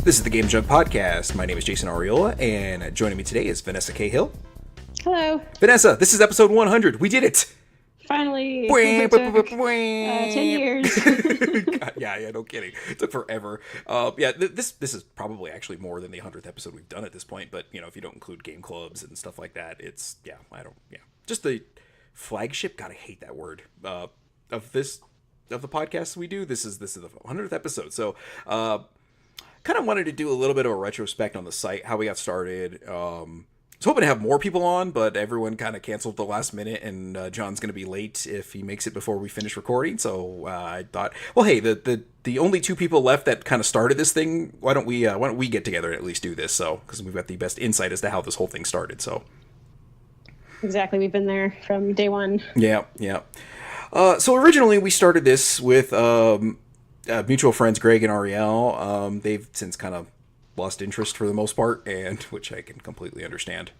This is the Game Junk Podcast. My name is Jason Arriola, and joining me today is Vanessa Cahill. Hello. Vanessa, this is episode 100. We did it! Finally. It took, 10 years. God, yeah, no kidding. It took forever. This is probably actually more than the 100th episode we've done at this point, but, if you don't include game clubs and stuff like that, it's, just the flagship, God, I hate that word, of the podcasts we do. This is the 100th episode, so, kind of wanted to do a little bit of a retrospect on the site, how we got started. I was hoping to have more people on, but everyone kind of canceled at the last minute, and John's going to be late if he makes it before we finish recording. So I thought, well, hey, the only two people left that kind of started this thing, why don't we get together and at least do this? So because we've got the best insight as to how this whole thing started. So exactly, we've been there from day one. Yeah. So originally we started this with mutual friends Graig and Ariel. They've since kind of lost interest for the most part, and which I can completely understand.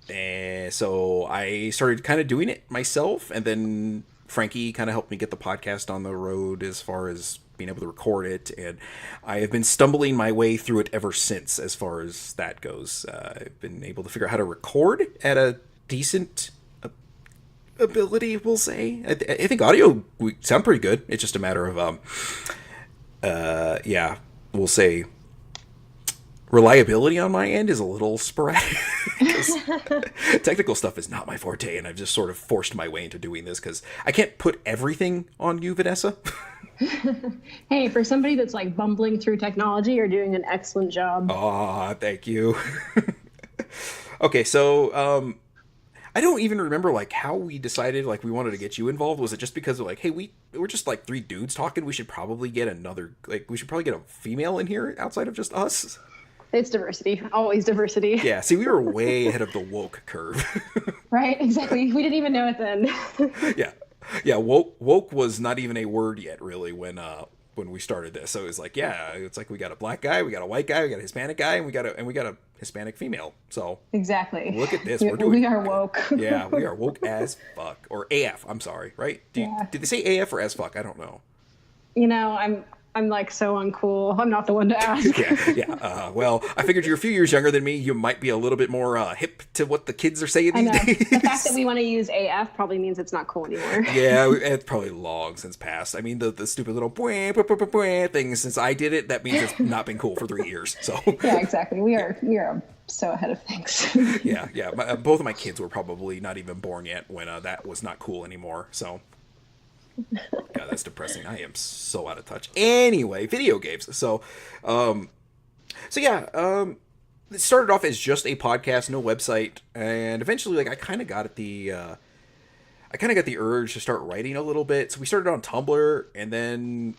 And so I started kind of doing it myself, and then Franky kind of helped me get the podcast on the road as far as being able to record it, and I have been stumbling my way through it ever since as far as that goes. I've been able to figure out how to record at a decent ability, we'll say. I think audio we sound pretty good. It's just a matter of we'll say reliability on my end is a little sporadic. Technical stuff is not my forte, and I've just sort of forced my way into doing this because I can't put everything on you, Vanessa. Hey, for somebody that's like bumbling through technology, you're doing an excellent job. Aw, thank you. Okay, so I don't even remember like how we decided like we wanted to get you involved. Was it just because of like, hey, we're just like three dudes talking, we should probably get a female in here outside of just us? It's diversity. Always diversity. Yeah, see, we were way ahead of the woke curve. Right, exactly. We didn't even know it then. Yeah, woke was not even a word yet, really, when we started this. So it was like, yeah, it's like we got a black guy, we got a white guy, we got a Hispanic guy, and we got a Hispanic female. So exactly. Look at this. We are woke. Yeah, we are woke as fuck. Or AF, I'm sorry, right? Did they say AF or as fuck? I don't know. I'm like so uncool. I'm not the one to ask. Well, I figured you're a few years younger than me. You might be a little bit more hip to what the kids are saying these days. The fact that we want to use AF probably means it's not cool anymore. Yeah, it's probably long since passed. I mean, the stupid little thing, since I did it, that means it's not been cool for 3 years. So yeah, exactly. We are so ahead of things. Yeah. Both of my kids were probably not even born yet when that was not cool anymore. So. God, that's depressing. I am so out of touch. Anyway, video games. So it started off as just a podcast, no website, and eventually, like, I kind of got the urge to start writing a little bit. So we started on Tumblr, and then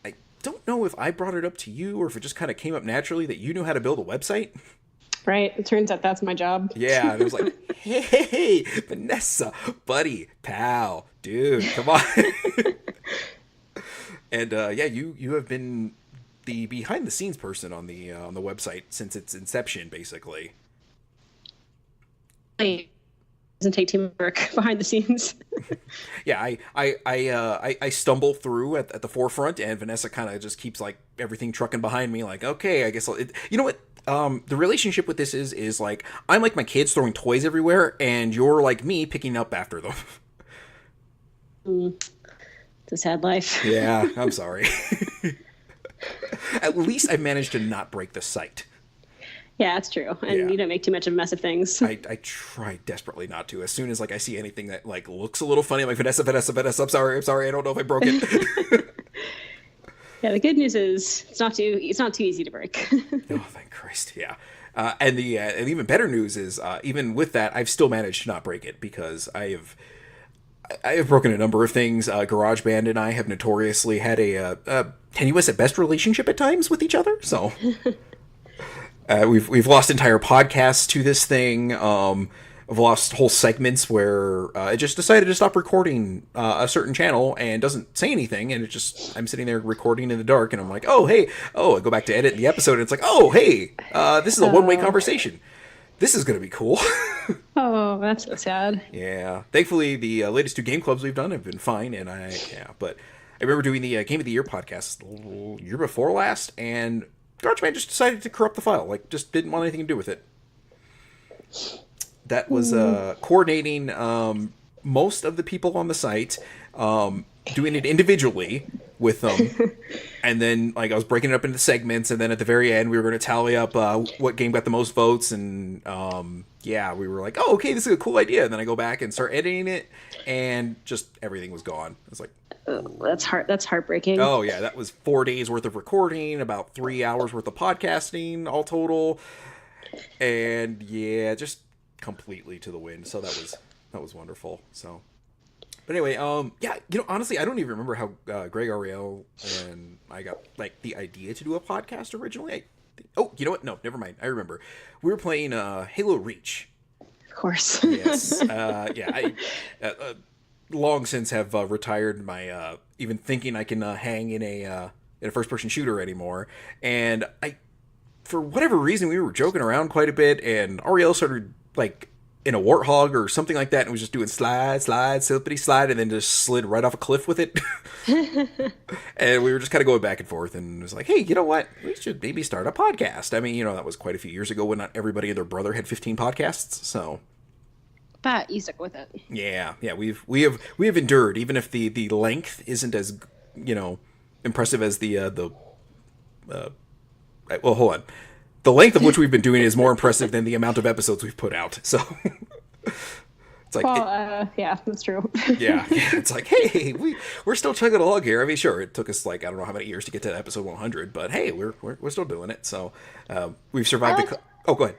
I don't know if I brought it up to you or if it just kind of came up naturally that you knew how to build a website. Right. It turns out that's my job. Yeah. And it was like, hey, Vanessa, buddy, pal, dude, come on. And you have been the behind the scenes person on the website since its inception, basically. It doesn't take teamwork behind the scenes. Yeah, I stumble through at the forefront, and Vanessa kind of just keeps like everything trucking behind me. Like, okay, I guess you know what. The relationship with this is like, I'm like my kids throwing toys everywhere, and you're like me picking up after them. It's a sad life. Yeah, I'm sorry. At least I managed to not break the site. Yeah, that's true. And you don't make too much of a mess of things. I try desperately not to. As soon as like I see anything that like looks a little funny, I'm like, Vanessa, I'm sorry, I don't know if I broke it. Yeah, the good news is it's not too easy to break. Oh, thank Christ! Yeah, and even better news is even with that, I've still managed to not break it because I have broken a number of things. GarageBand and I have notoriously had a tenuous at best relationship at times with each other. So we've lost entire podcasts to this thing. I've lost whole segments where it just decided to stop recording a certain channel and doesn't say anything, and I'm sitting there recording in the dark, and I'm like, I go back to edit the episode, and it's like, this is a one-way conversation. This is going to be cool. Oh, that's so sad. Yeah. Thankfully, the latest two game clubs we've done have been fine, and but I remember doing the Game of the Year podcast year before last, and GarageBand just decided to corrupt the file. Like, just didn't want anything to do with it. That was coordinating most of the people on the site, doing it individually with them, and then like I was breaking it up into segments, and then at the very end we were going to tally up what game got the most votes, and we were like, oh, okay, this is a cool idea. And then I go back and start editing it, and just everything was gone. It's like, that's heartbreaking. Oh yeah, that was 4 days worth of recording, about 3 hours worth of podcasting, all total, and yeah, just completely to the wind. So that was wonderful. So, but anyway, honestly, I don't even remember how Graig, Ariel, and I got like the idea to do a podcast originally. You know what? No, never mind. I remember. We were playing Halo Reach. Of course. Yes. I long since have retired my even thinking I can hang in a first-person shooter anymore. And for whatever reason, we were joking around quite a bit, and Ariel started like in a warthog or something like that, and was just doing slide, slippity slide, and then just slid right off a cliff with it. And we were just kind of going back and forth, and it was like, hey, you know what? We should maybe start a podcast. I mean, that was quite a few years ago when not everybody and their brother had 15 podcasts, so. But you stuck with it. Yeah, we have endured, even if the length isn't as impressive as well, hold on. The length of which we've been doing is more impressive than the amount of episodes we've put out. So it's like, yeah, that's true. yeah, it's like, hey, we're still chugging along here. I mean, sure, it took us like I don't know how many years to get to episode 100, but hey, we're still doing it. So we've survived. Go ahead.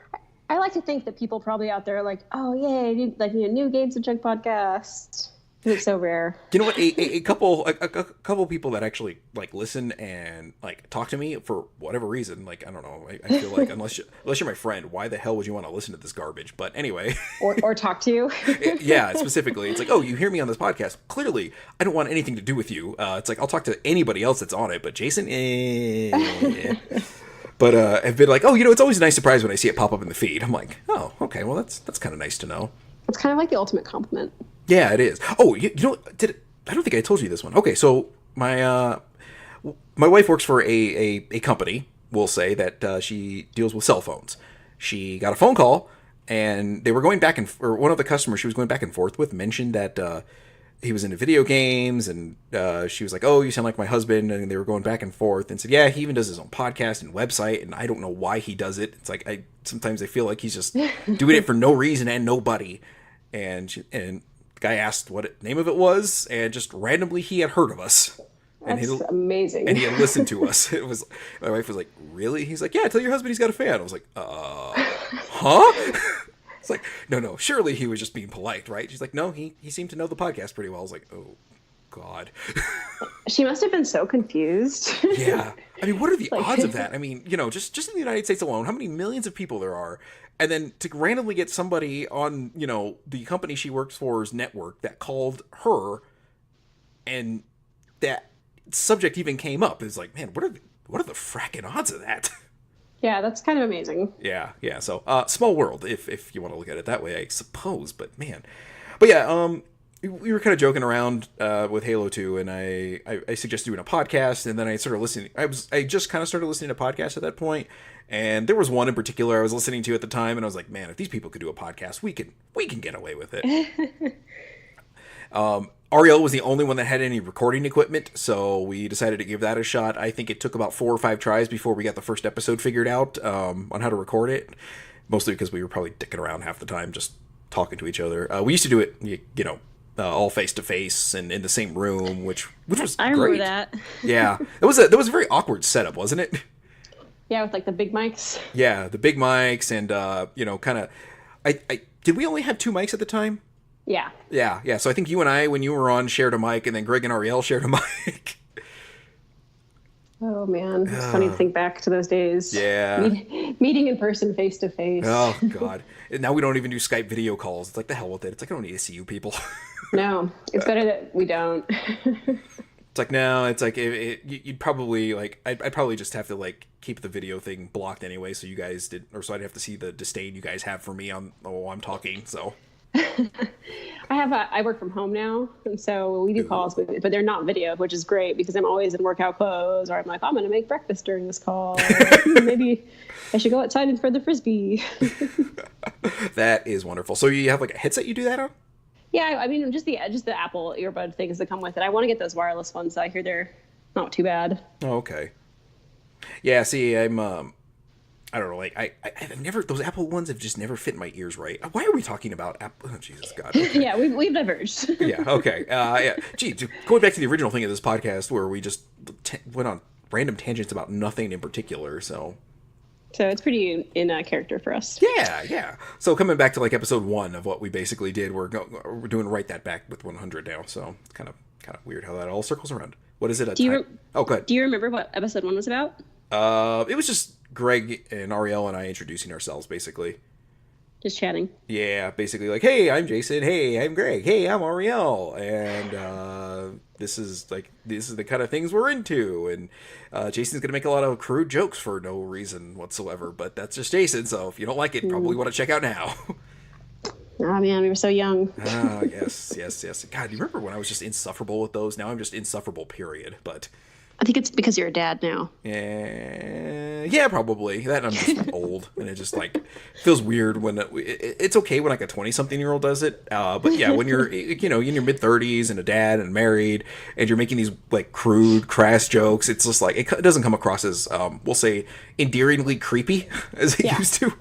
I like to think that people probably out there are like, oh yay, new Games to Chug podcast. It's so rare. You know what? A couple people that actually like listen and like talk to me for whatever reason. Like, I don't know. I feel like unless you're my friend, why the hell would you want to listen to this garbage? But anyway, or talk to you. Yeah, specifically, it's like, oh, you hear me on this podcast. Clearly, I don't want anything to do with you. It's like I'll talk to anybody else that's on it, but Jason. But have been like, oh, it's always a nice surprise when I see it pop up in the feed. I'm like, oh, okay, well that's kind of nice to know. It's kind of like the ultimate compliment. Yeah, it is. Oh, I don't think I told you this one. Okay, so my wife works for a company, we'll say, that she deals with cell phones. She got a phone call, and they were going back or one of the customers she was going back and forth with mentioned that he was into video games, and she was like, oh, you sound like my husband, and they were going back and forth, and said, yeah, he even does his own podcast and website, and I don't know why he does it. It's like, sometimes I feel like he's just doing it for no reason and nobody. And the guy asked what the name of it was, and just randomly he had heard of us. That's amazing. And he had listened to us. It was, my wife was like, really? He's like, yeah, tell your husband he's got a fan. I was like, huh? It's like, no, surely he was just being polite, right? She's like, no, he seemed to know the podcast pretty well. I was like, oh, God. She must have been so confused. Yeah. I mean, what are the odds of that? I mean, just in the United States alone, how many millions of people there are, and then to randomly get somebody on, the company she works for's network that called her, and that subject even came up. It's like, man, what are the fracking odds of that? Yeah, that's kind of amazing. Yeah. So, small world, if you want to look at it that way, I suppose. But man, we were kind of joking around with Halo 2, and I suggested doing a podcast, and then I started listening. I just kind of started listening to podcasts at that point, and there was one in particular I was listening to at the time, and I was like, man, if these people could do a podcast, we can get away with it. Ariel was the only one that had any recording equipment, so we decided to give that a shot. I think it took about 4 or 5 tries before we got the first episode figured out on how to record it, mostly because we were probably dicking around half the time, just talking to each other. We used to do it, all face to face and in the same room, which was I great. remember that. Yeah, that was a very awkward setup, wasn't it? Yeah, with like the big mics. Yeah, the big mics, and kind of. I did we only have 2 mics at the time? Yeah. Yeah. So I think you and I, when you were on, shared a mic, and then Graig and Ariel shared a mic. Oh man, it's funny to think back to those days. Yeah. Meeting in person, face to face. Oh God. Now we don't even do Skype video calls. It's like, the hell with it. It's like, I don't need to see you people. No, it's better that we don't. It's like, no, it's like you'd probably like I'd probably just have to like keep the video thing blocked anyway, so you guys so I'd have to see the disdain you guys have for me while I'm talking. So I work from home now, and so we do calls, but they're not video, which is great because I'm always in workout clothes, or I'm like, I'm going to make breakfast during this call. Maybe I should go outside and throw the frisbee. That is wonderful. So you have like a headset you do that on? Yeah, I mean, just the Apple earbud things that come with it. I want to get those wireless ones. I hear they're not too bad. Oh, okay. Yeah, see, I'm I don't know, like I've never, those Apple ones have just never fit in my ears right. Why are we talking about Apple? Oh, Jesus God. Okay. Yeah, we've diverged. Yeah, okay. Yeah. Gee, going back to the original thing of this podcast where we just went on random tangents about nothing in particular, so it's pretty in character for us. Yeah. So coming back to like episode 1 of what we basically did, we're doing right that back with 100 now. So it's kind of weird how that all circles around. What is it? Oh, go ahead. Do you remember what episode 1 was about? It was just Graig and Ariel and I introducing ourselves, basically. Just chatting. Yeah, basically like, hey, I'm Jason. Hey, I'm Graig. Hey, I'm Ariel. And this is the kind of things we're into. And Jason's gonna make a lot of crude jokes for no reason whatsoever, but that's just Jason. So if you don't like it, probably want to check out now. Oh man, we were so young. Ah, yes. God, do you remember when I was just insufferable with those? Now I'm just insufferable, period. But I think it's because you're a dad now. Yeah, probably. That I'm just old, and it just like feels weird when it's okay when like a 20-something-year-old does it. But yeah, when you're in your mid-30s and a dad and married, and you're making these like crude, crass jokes, it's just like it doesn't come across as we'll say endearingly creepy as it used to.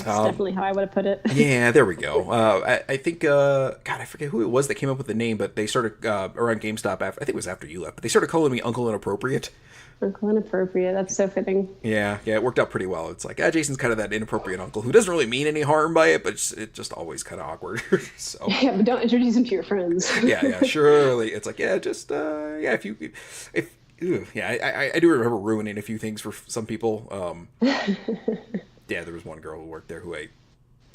That's definitely how I would have put it. Yeah, there we go. I think, God, I forget who it was that came up with the name, but they started around GameStop. I think it was after you left, but they started calling me Uncle Inappropriate. Uncle Inappropriate. That's so fitting. Yeah, it worked out pretty well. It's like, Jason's kind of that inappropriate uncle who doesn't really mean any harm by it, but it's just always kind of awkward. So yeah, but don't introduce him to your friends. yeah, surely. It's like, I do remember ruining a few things for some people. Yeah, there was one girl who worked there who I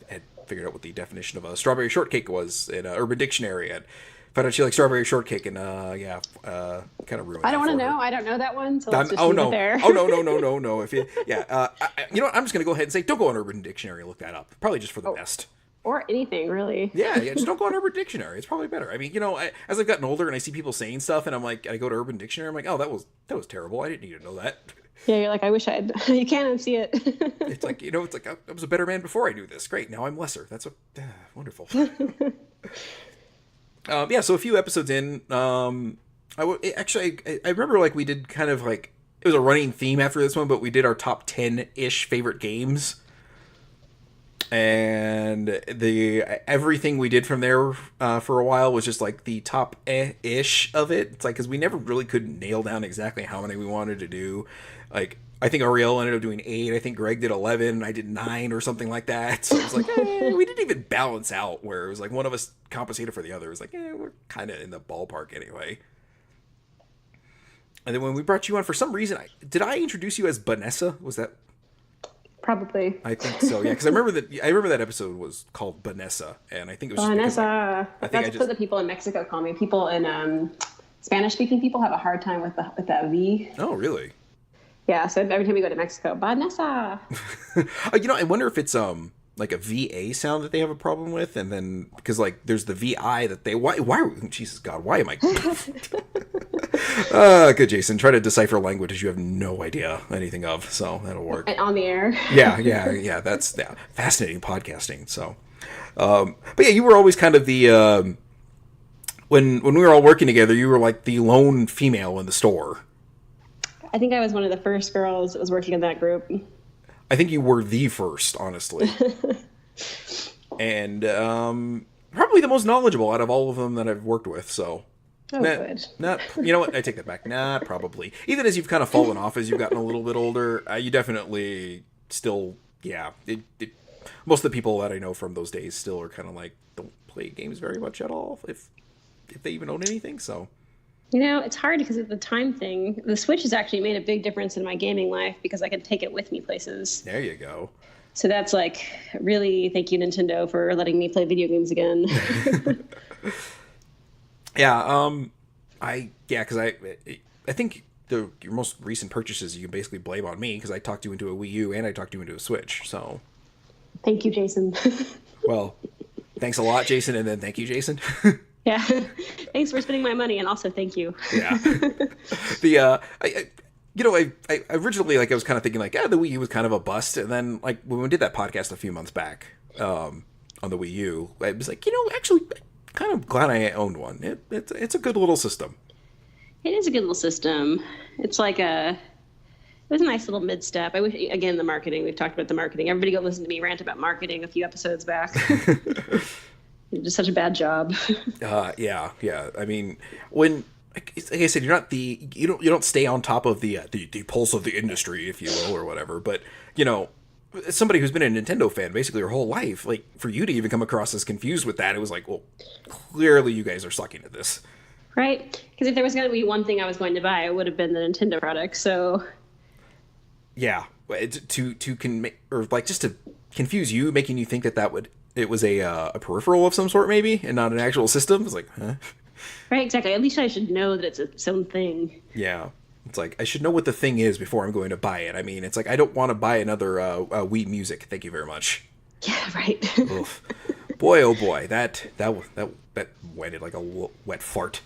had figured out what the definition of a strawberry shortcake was in Urban Dictionary. And found out she liked strawberry shortcake, and kind of ruined. I don't want to know. I don't know that one. So let's just leave it there. No. If you, you know what? I'm just gonna go ahead and say, don't go on Urban Dictionary and look that up. Probably just for the best. Or anything, really. Yeah, just don't go on Urban Dictionary. It's probably better. I mean, as I've gotten older and I see people saying stuff, and I'm like, I go to Urban Dictionary, I'm like, oh, that was terrible. I didn't need to know that. Yeah, you're like, I wish I'd. You can't unsee it. It's like, I was a better man before I knew this. Great, now I'm lesser. That's wonderful. So a few episodes in, I remember like we did kind of like, it was a running theme after this one, but we did our top 10-ish favorite games. And everything we did from there for a while was just like the top ish of it. It's like, because we never really could nail down exactly how many we wanted to do. Like, I think Ariel ended up doing 8. I think Graig did 11. I did 9 or something like that. So it was like, we didn't even balance out where it was like one of us compensated for the other. It was like, we're kind of in the ballpark anyway. And then when we brought you on, for some reason, did I introduce you as Vanessa? Was that? Probably. I think so, yeah. Because I remember that episode was called Vanessa, and I think it was Vanessa. That's what the people in Mexico call me. People in Spanish-speaking people have a hard time with that V. Oh, really? Yeah. So every time we go to Mexico, Vanessa. I wonder if it's like a VA sound that they have a problem with, and then because like there's the VI that they why Jesus God, why am I? Good, Jason. Try to decipher languages you have no idea anything of, so that'll work. And on the air. Yeah. That's fascinating podcasting. So, but yeah, you were always kind of the when we were all working together, you were like the lone female in the store. I think I was one of the first girls that was working in that group. I think you were the first, honestly. And probably the most knowledgeable out of all of them that I've worked with, so. Good. Not, you know what? I take that back. Not probably. Even as you've kind of fallen off as you've gotten a little bit older, you definitely still, most of the people that I know from those days still are kind of like, don't play games very much at all, if they even own anything, so. It's hard because of the time thing. The Switch has actually made a big difference in my gaming life because I can take it with me places. There you go. So that's like, really, thank you, Nintendo, for letting me play video games again. Because I think your most recent purchases you can basically blame on me because I talked you into a Wii U and I talked you into a Switch, so. Thank you, Jason. Well, thanks a lot, Jason, and then thank you, Jason. Yeah. Thanks for spending my money, and also thank you. Yeah. I originally, like, I was kind of thinking, like, the Wii U was kind of a bust, and then, like, when we did that podcast a few months back on the Wii U, I was like, actually, kind of glad I owned one. It's a good little system. It is a good little system. It's like it was a nice little mid-step. I wish, again, the marketing. We've talked about the marketing. Everybody go listen to me rant about marketing a few episodes back. Just such a bad job. Yeah. I mean, when, like I said, you don't stay on top of the pulse of the industry, if you will, or whatever. But somebody who's been a Nintendo fan basically your whole life, like, for you to even come across as confused with that, it was like, well, clearly you guys are sucking at this, right? Because if there was going to be one thing I was going to buy, it would have been the Nintendo product. So yeah, just to confuse you, making you think that it was a peripheral of some sort, maybe, and not an actual system. It's like, huh? Right, exactly. At least I should know that it's its own thing. Yeah. It's like, I should know what the thing is before I'm going to buy it. I mean, it's like, I don't want to buy another Wii Music. Thank you very much. Yeah, right. Oof. Boy, oh boy, that wetted like a wet fart.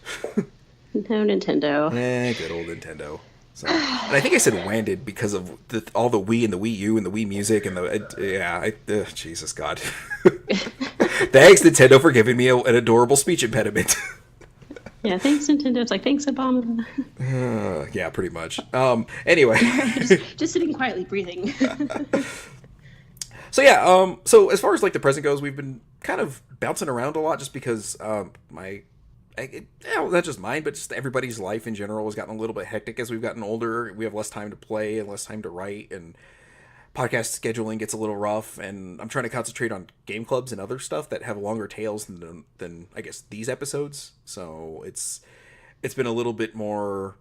No Nintendo. Good old Nintendo. So, and I think I said wanded because of all the Wii and the Wii U and the Wii Music and Jesus God. Thanks, Nintendo, for giving me an adorable speech impediment. Yeah, thanks, Nintendo. It's like, thanks, Obama. Yeah, pretty much. Anyway. just sitting quietly, breathing. So yeah, so as far as like the present goes, we've been kind of bouncing around a lot just because not just mine, but just everybody's life in general has gotten a little bit hectic as we've gotten older. We have less time to play and less time to write, and podcast scheduling gets a little rough, and I'm trying to concentrate on game clubs and other stuff that have longer tails than I guess these episodes. So it's been a little bit more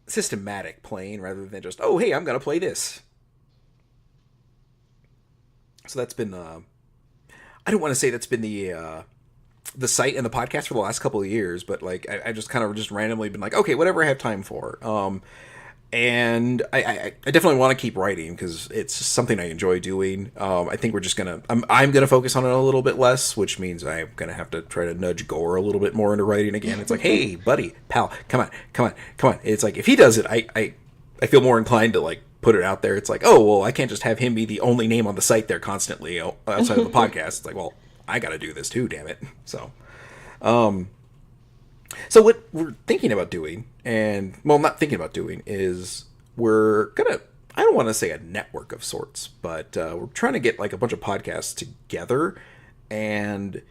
systematic playing rather than just, oh, hey, I'm going to play this. So that's been, I don't want to say that's been the site and the podcast for the last couple of years, but like I just kind of just randomly been like, okay, whatever I have time for. And I definitely want to keep writing because it's something I enjoy doing. I think we're just I'm gonna focus on it a little bit less, which means I'm gonna have to try to nudge Gore a little bit more into writing again. It's like, hey, buddy, pal, come on. It's like, if he does it, I feel more inclined to like put it out there. It's like, oh, well, I can't just have him be the only name on the site there constantly outside of the podcast. It's like, well, I got to do this too, damn it. So what we're thinking about doing, and, well, not thinking about doing, is we're gonna, I don't want to say a network of sorts, but we're trying to get like a bunch of podcasts together and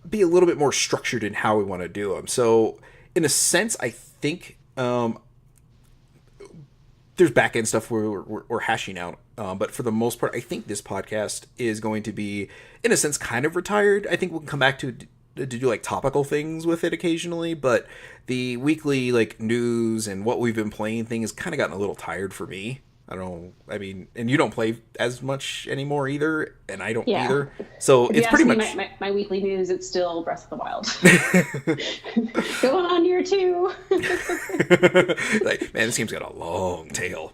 be a little bit more structured in how we want to do them. So in a sense, I think there's back-end stuff we're hashing out. But for the most part, I think this podcast is going to be, in a sense, kind of retired. I think we'll come back to do like topical things with it occasionally, but the weekly like news and what we've been playing thing has kind of gotten a little tired for me. I mean, and you don't play as much anymore either, and I don't either. So it's pretty much my weekly news. It's still Breath of the Wild. Going on year 2. Like, man, this game's got a long tail.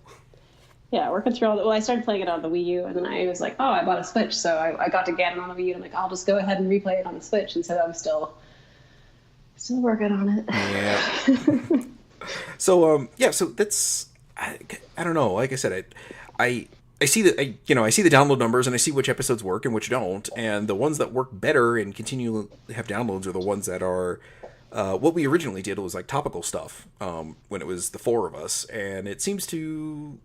Yeah, working through all the... Well, I started playing it on the Wii U, and then I was like, oh, I bought a Switch, so I got to get it on the Wii U, and I'm like, I'll just go ahead and replay it on the Switch, and so I'm still working on it. Yeah. So, so that's... I don't know. Like I said, I see that I see the download numbers, and I see which episodes work and which don't, and the ones that work better and continue to have downloads are the ones that are... what we originally did was like topical stuff when it was the 4 of us, and it seems to...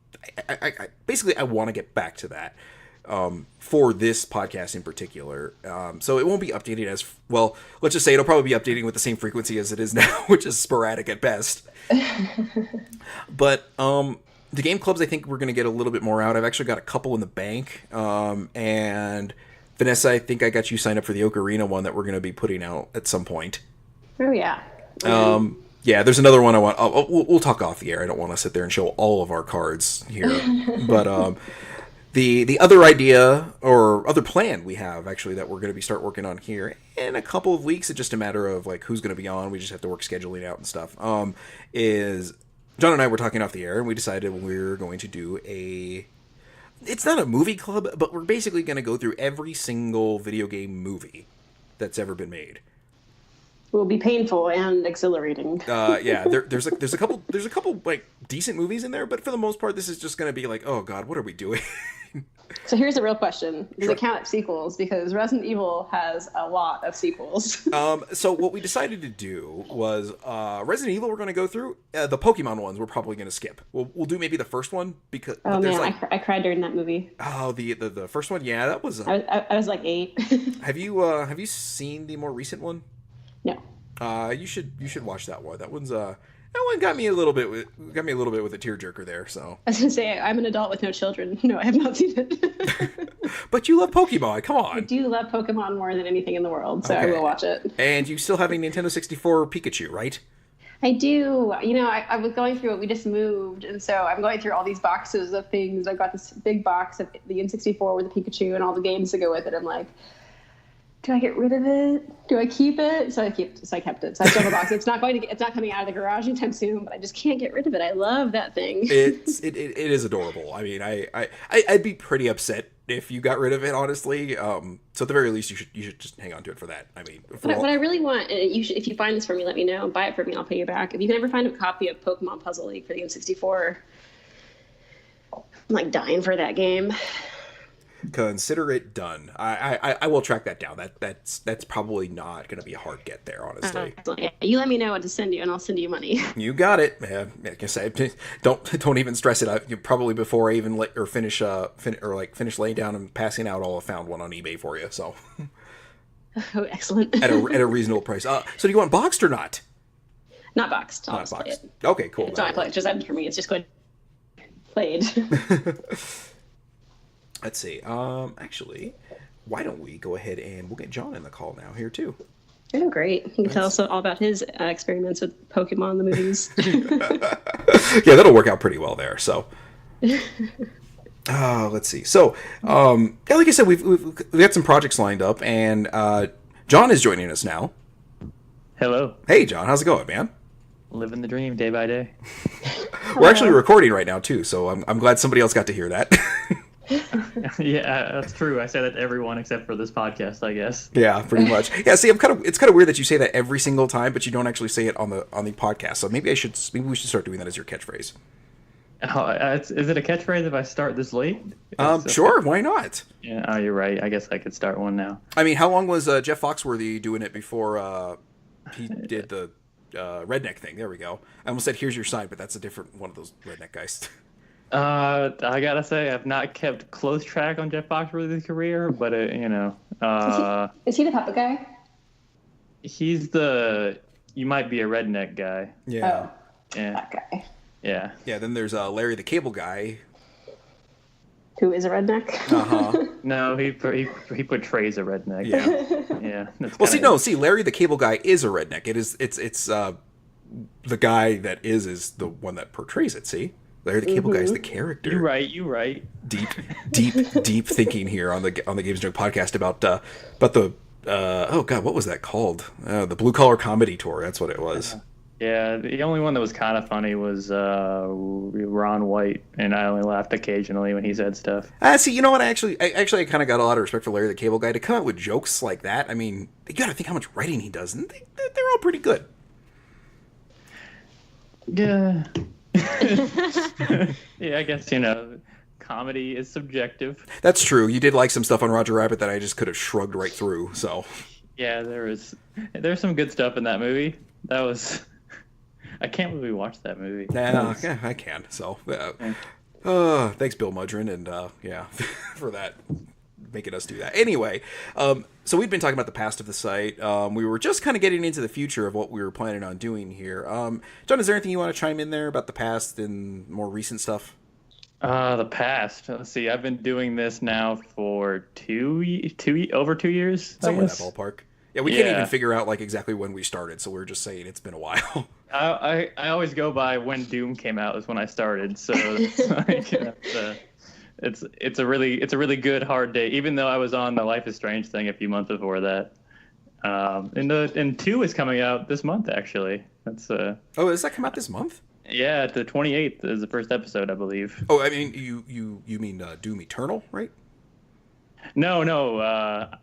I want to get back to that for this podcast in particular. So it won't be updated as... Well, let's just say it'll probably be updating with the same frequency as it is now, which is sporadic at best. But the game clubs, I think we're going to get a little bit more out. I've actually got a couple in the bank. And Vanessa, I think I got you signed up for the Ocarina one that we're going to be putting out at some point. Oh, yeah. Yeah, there's another one I want. We'll talk off the air. I don't want to sit there and show all of our cards here. But the other idea or other plan we have actually that we're going to start working on here in a couple of weeks. It's just a matter of like who's going to be on. We just have to work scheduling out and stuff. Is John and I were talking off the air, and we decided we're going to do a it's not a movie club, but we're basically going to go through every single video game movie that's ever been made. It will be painful and exhilarating. Yeah, there's a couple like decent movies in there, but for the most part, this is just going to be like, oh God, what are we doing? So here's a real question. Does Sure. it count sequels? Because Resident Evil has a lot of sequels. So what we decided to do was Resident Evil we're going to go through. The Pokemon ones we're probably going to skip. We'll do maybe the first one because Oh there's man, like I cried during that movie. the first one. Yeah, that was. I was like 8. Have you seen the more recent one? No. You should watch that one. That one got me a little bit with a tearjerker there. So. I was gonna say I'm an adult with no children. No, I have not seen it. But you love Pokemon. Come I on. do love Pokemon more than anything in the world, so I Okay. will watch it. And you still have a Nintendo 64 Pikachu, right? I do. You know, I was going through it. We just moved, and so I'm going through all these boxes of things. I got this big box of the N64 with the Pikachu and all the games that go with it. I'm like, do I get rid of it? Do I keep it? So I kept it. So I still have a box. It's not coming out of the garage anytime soon, but I just can't get rid of it. I love that thing. It is adorable. I mean, I'd be pretty upset if you got rid of it, honestly. So at the very least, you should just hang on to it for that. I mean, What I really want, and if you find this for me, let me know. Buy it for me, I'll pay you back. If you can ever find a copy of Pokemon Puzzle League for the N64, I'm like dying for that game. consider it done. I will track that down. That's probably not going to be a hard get there, honestly. Yeah, you let me know what to send you, and I'll send you money. You got it. Like I said, don't even stress it. Probably before I even finish laying down and passing out, I'll have found one on eBay for you. So Oh, excellent. at a reasonable price. So do you want boxed or not? Not boxed. I'll Not just play boxed. it. Okay, cool. It's not play. It's just for me. It's just good. Played. Let's see. Actually, why don't we go ahead and we'll get John in the call now here too. Oh, great. He can tell us all about his experiments with Pokemon, the movies. Yeah, that'll work out pretty well there. So, let's see. So, yeah, like I said, we've got some projects lined up, and John is joining us now. Hello. Hey, John, how's it going, man? Living the dream day by day. We're actually recording right now too, so I'm glad somebody else got to hear that. Yeah, that's true. I say that to everyone except for this podcast, I guess. Yeah, pretty much. Yeah, see, it's kind of weird that you say that every single time, but you don't actually say it on the podcast. So maybe we should start doing that as your catchphrase. Oh, is it a catchphrase if I start this late? Sure, why not? Yeah, oh, you're right. I guess I could start one now. I mean, how long was Jeff Foxworthy doing it before he did the redneck thing? There we go. I almost said, "Here's your sign," but that's a different one of those redneck guys. I gotta say, I've not kept close track on Jeff Foxworthy's career, but Is he the puppet guy? he's you might be a redneck guy. Yeah. Oh, Yeah, that guy. yeah. Yeah, then there's Larry the Cable Guy. Who is a redneck? Uh-huh. No, he portrays a redneck. Yeah. Yeah. That's Well, kinda- see, Larry the Cable Guy is a redneck. It's the guy that is the one that portrays it, see? Larry the Cable Guy is the character. You're right. Deep thinking here on the Games Joke podcast about the oh god, what was that called? The Blue Collar Comedy Tour. That's what it was. Yeah, the only one that was kind of funny was Ron White, and I only laughed occasionally when he said stuff. See, you know what? I kind of got a lot of respect for Larry the Cable Guy to come out with jokes like that. I mean, you got to think how much writing he does, and they're all pretty good. Yeah. Yeah, I guess, comedy is subjective. That's true. You did like some stuff on Roger Rabbit that I just could have shrugged right through. So Yeah, there's some good stuff in that movie. That was I can't believe we watched that movie. yeah, I can. So thanks, Bill Mudrin, and for that, making us do that. Anyway, so we've been talking about the past of the site. We were just kind of getting into the future of what we were planning on doing here. John, is there anything you want to chime in there about the past and more recent stuff? The past. Let's see. I've been doing this now for over 2 years. Somewhere in that ballpark. Yeah, we can't even figure out like exactly when we started, so we're just saying it's been a while. I always go by when Doom came out is when I started. So it's like, it's a really good hard day. Even though I was on the Life is Strange thing a few months before that. And 2 is coming out this month actually. That's Oh, does that come out this month? Yeah, the 28th is the first episode, I believe. Oh, I mean, you mean Doom Eternal, right? No,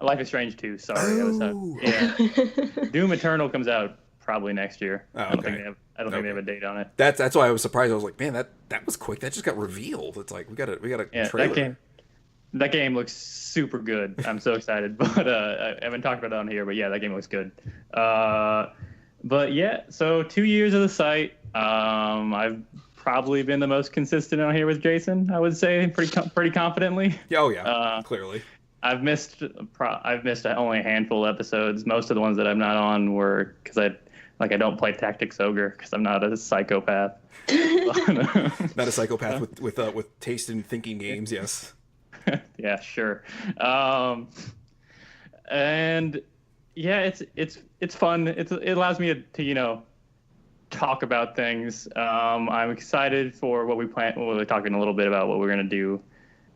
Life is Strange 2. Sorry, Oh. yeah. Doom Eternal comes out probably next year. Oh, okay. I don't think they have a date on it. That's why I was surprised. I was like, man, that was quick. That just got revealed. It's like we got a trailer. That game looks super good. I'm so excited, but I haven't talked about it on here. But yeah, that game looks good. But yeah, so 2 years of the site. I've probably been the most consistent on here with Jason. I would say pretty confidently. Oh yeah, clearly. I've missed only a handful of episodes. Most of the ones that I'm not on were because I don't play Tactics Ogre because I'm not a psychopath. Not a psychopath with taste in thinking games. Yes. Yeah, sure. And yeah, it's fun. It allows me to talk about things. I'm excited for what we plan. We're talking a little bit about what we're gonna do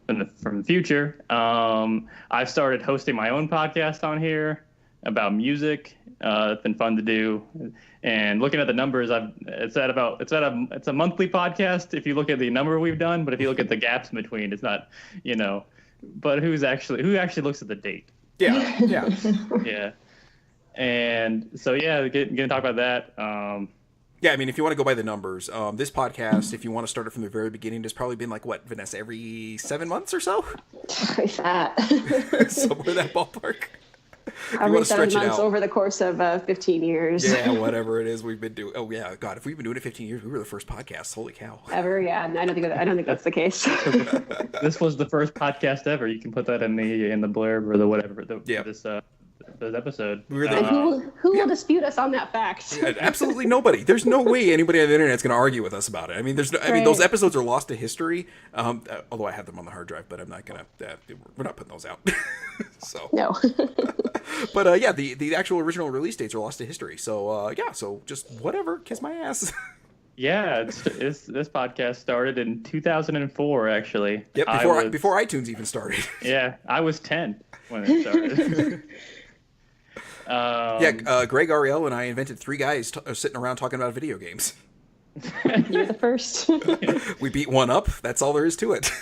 from the future. I've started hosting my own podcast on here about music. It's been fun to do, and looking at the numbers, it's a monthly podcast if you look at the number we've done, but if you look at the gaps in between, it's not, but who actually looks at the date? Yeah. Yeah. And so yeah, gonna talk about that. Yeah, I mean, if you want to go by the numbers, this podcast, if you want to start it from the very beginning, has probably been like, what, Vanessa, every 7 months or so? Like that. Somewhere in that ballpark. Every 7 months over the course of 15 years. Yeah, whatever it is we've been doing. Oh, yeah, God, if we've been doing it 15 years, we were the first podcast. Holy cow. Ever, yeah. I don't think that's the case. This was the first podcast ever. You can put that in the blurb or the whatever. This episode. And who will dispute us on that fact? Absolutely nobody. There's no way anybody on the internet's going to argue with us about it. I mean, those episodes are lost to history. Although I have them on the hard drive, but I'm not going to. We're not putting those out. So no. But yeah, the actual original release dates are lost to history. So yeah, so just whatever, kiss my ass. Yeah, this podcast started in 2004, actually. Yep, before iTunes even started. Yeah, I was 10 when it started. Graig, Ariel, and I invented three guys sitting around talking about video games. You're the first. We beat one up. That's all there is to it.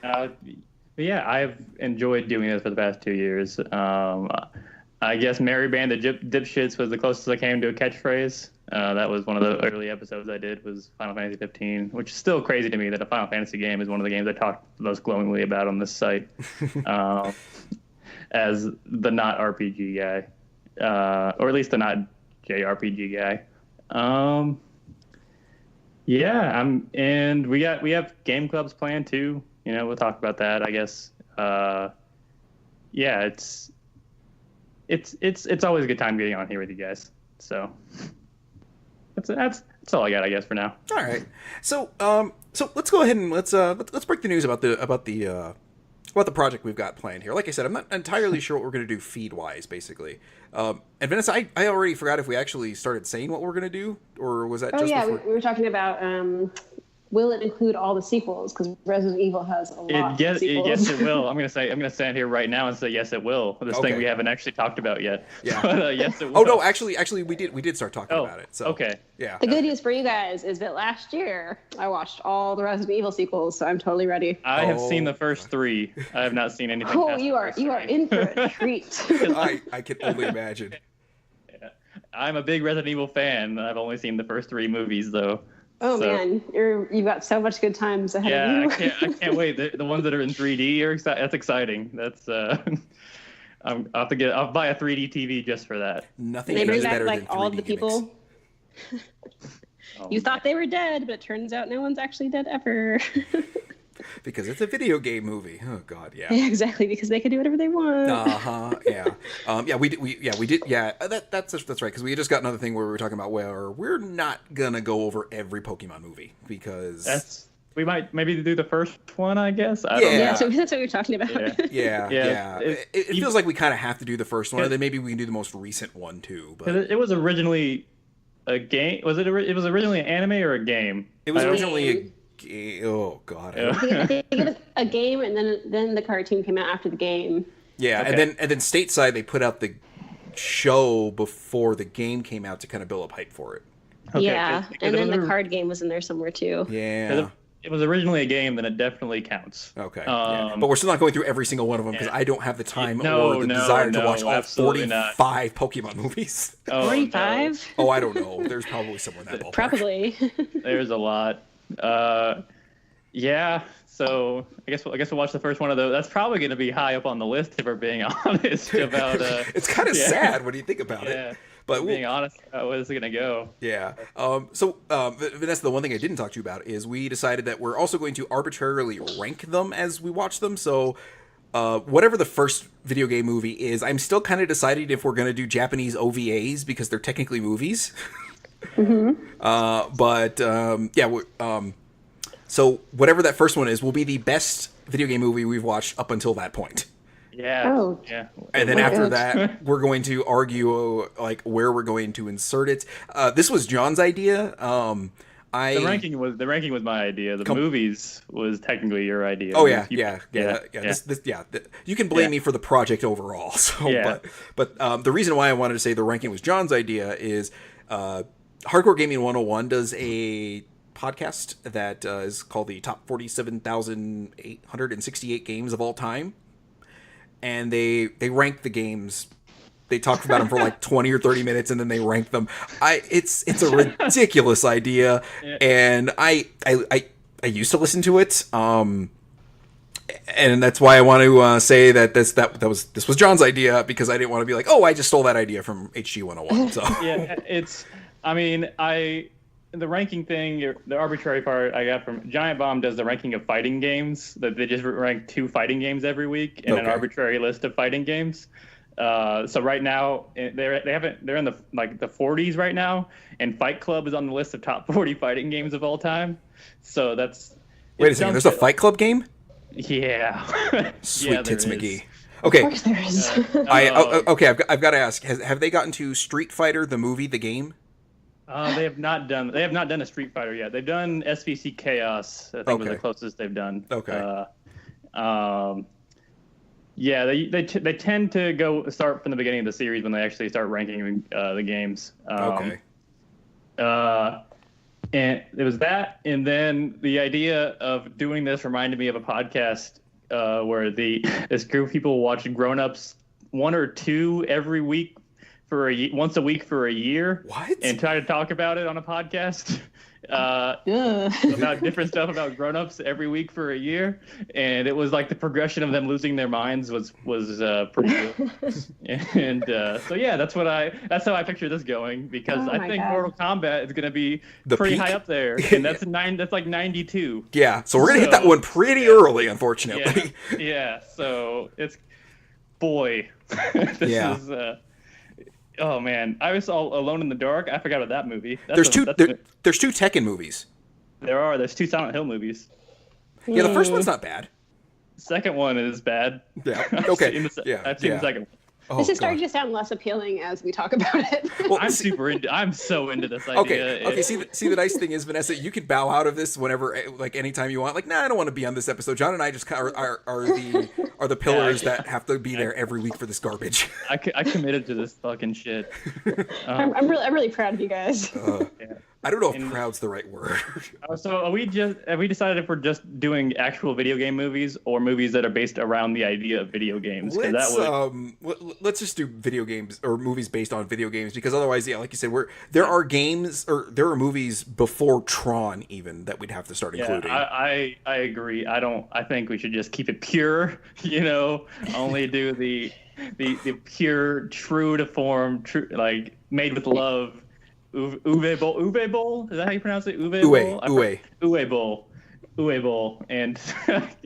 But yeah, I've enjoyed doing this for the past 2 years. I guess Mary Band the Dipshits was the closest I came to a catchphrase. That was one of the early episodes I did, was Final Fantasy 15, which is still crazy to me that a Final Fantasy game is one of the games I talk most glowingly about on this site. As the not RPG guy, or at least the not JRPG guy. And we have game clubs planned too. We'll talk about that, I guess. Yeah, it's always a good time getting on here with you guys. So that's all I got, I guess, for now. All right. So let's go ahead and let's break the news about the project we've got planned here. Like I said, I'm not entirely sure what we're going to do feed-wise, basically. And Vanessa, I already forgot if we actually started saying what we're going to do, or was that just before? We were talking about will it include all the sequels? Because Resident Evil has a lot of sequels. Yes, it will. I'm going to stand here right now and say yes, it will. This thing we haven't actually talked about yet. Yeah. But, yes, it will. Oh no, actually, we did start talking about it. So okay. Yeah. The good news for you guys is that last year I watched all the Resident Evil sequels, so I'm totally ready. I have seen the first 3. I have not seen anything. Oh, you are in for a treat. I can only imagine. Yeah. I'm a big Resident Evil fan. I've only seen the first 3 movies though. Oh man, you've got so much good times ahead of you. I can't wait. The ones that are in 3D that's exciting. That's I'll buy a 3D TV just for that. Nothing they bring is back better like than all 3D the people. You thought they were dead, but it turns out no one's actually dead ever. Because it's a video game movie. Oh God, yeah. Yeah, exactly. Because they can do whatever they want. Yeah. We did. Yeah, that's right. Because we just got another thing where we were talking about where we're not gonna go over every Pokemon movie because we might maybe do the first one, I guess. I don't know. Yeah, so that's what we were talking about. Yeah. It feels like we kind of have to do the first one, and then maybe we can do the most recent one too. But it was originally a game. It was originally an anime or a game? It was originally a game. Oh God! I think it was a game, and then the cartoon came out after the game. Yeah, okay. and then stateside they put out the show before the game came out to kind of build up hype for it. Okay, Yeah, 'cause and it then was the card game was in there somewhere too. Yeah. it was originally a game, then it definitely counts. Okay. Yeah. But we're still not going through every single one of them because I don't have the time or the desire to watch all 45 Pokemon movies. 45? Oh, I don't know. There's probably somewhere in that ballpark. Probably. There's a lot. Yeah. So I guess we'll watch the first one of those. That's probably going to be high up on the list if we're being honest about. It's kind of sad when you think about it. But being honest about where this is going to go. Yeah. So Vanessa, the one thing I didn't talk to you about is we decided that we're also going to arbitrarily rank them as we watch them. So whatever the first video game movie is, I'm still kind of deciding if we're going to do Japanese OVAs because they're technically movies. So whatever that first one is will be the best video game movie we've watched up until that point. Yeah. Oh. Yeah. And then after that, we're going to argue like where we're going to insert it. This was John's idea. The ranking was my idea. The movies was technically your idea. Oh yeah. You can blame me for the project overall. So, but the reason why I wanted to say the ranking was John's idea is Hardcore Gaming 101 does a podcast that is called the Top 47,868 Games of All Time. And they rank the games. They talk about them for like 20 or 30 minutes, and then they rank them. It's a ridiculous idea, and I used to listen to it, and that's why I want to say that this was John's idea because I didn't want to be like, oh, I just stole that idea from HG 101. So the ranking thing, the arbitrary part I got from Giant Bomb does the ranking of fighting games. That they just rank 2 fighting games every week in an arbitrary list of fighting games. So right now they're in the 40s right now, and Fight Club is on the list of top 40 fighting games of all time. So that's wait a second. There's a Fight Club game? Yeah. Sweet tits McGee. Okay. Of course there is. I've got to ask. Have they gotten to Street Fighter the movie, the game? They have not done a Street Fighter yet. They've done SVC Chaos. I think was the closest they've done. Okay. They tend to start from the beginning of the series when they actually start ranking the games. And it was that, and then the idea of doing this reminded me of a podcast where this group of people watch Grown Ups 1 or 2 every week. Once a week for a year. What? And try to talk about it on a podcast about different stuff about grown-ups every week for a year. And it was like the progression of them losing their minds was pretty good. And that's how I picture this going, because I think Mortal Kombat is going to be pretty high up there, and that's like 92. Yeah, so we're going to hit that one pretty early, unfortunately. Yeah. So it's this is. Oh man, I was all Alone in the Dark. I forgot about that movie. There's two Tekken movies. There's 2 Silent Hill movies. Yeah, the first one's not bad. The second one is bad. Yeah. Okay. I've seen the second one. This is starting to sound less appealing as we talk about it. Well, I'm so into this idea. Okay. See, the nice thing is, Vanessa, you can bow out of this whenever, like anytime you want. Like, nah, I don't want to be on this episode. John and I just are the pillars that have to be there every week for this garbage. I committed to this fucking shit. I'm really proud of you guys. I don't know if proud's the right word. So have we decided if we're just doing actual video game movies or movies that are based around the idea of video games? Let's just do video games or movies based on video games, because otherwise, like you said, there are movies before Tron even that we'd have to start including. I agree. I think we should just keep it pure. Only do the pure, true to form, like made with love. Uwe Boll? Is that how you pronounce it? Uwe Boll. And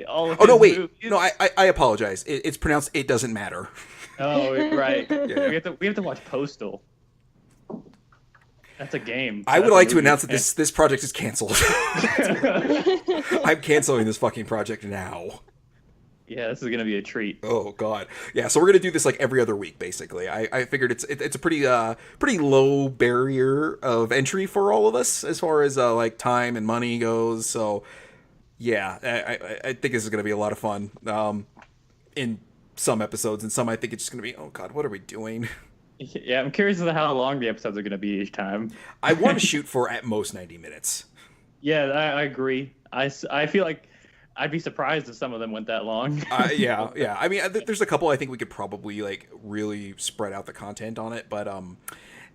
all of movies. No, I apologize. It's pronounced It Doesn't Matter. Oh, right. Yeah. We have to watch Postal. That's a game. I would like to announce that this project is canceled. I'm canceling this fucking project now. Yeah, this is gonna be a treat. Oh god, yeah. So we're gonna do this like every other week, basically. I figured it's a pretty low barrier of entry for all of us as far as like time and money goes. So yeah, I think this is gonna be a lot of fun. In some episodes, and some I think it's just gonna be, oh god, what are we doing? Yeah, I'm curious as to how long the episodes are going to be each time. I want to shoot for at most 90 minutes. Yeah, I agree. I feel like I'd be surprised if some of them went that long. Yeah. I mean, there's a couple I think we could probably like really spread out the content on it, but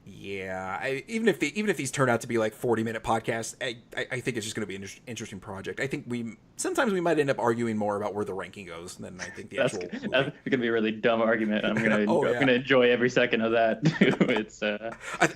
yeah, even if these turn out to be like 40-minute podcasts, I think it's just going to be an interesting project. I think sometimes we might end up arguing more about where the ranking goes than I think That's going to be a really dumb argument. I'm going to enjoy every second of that. It's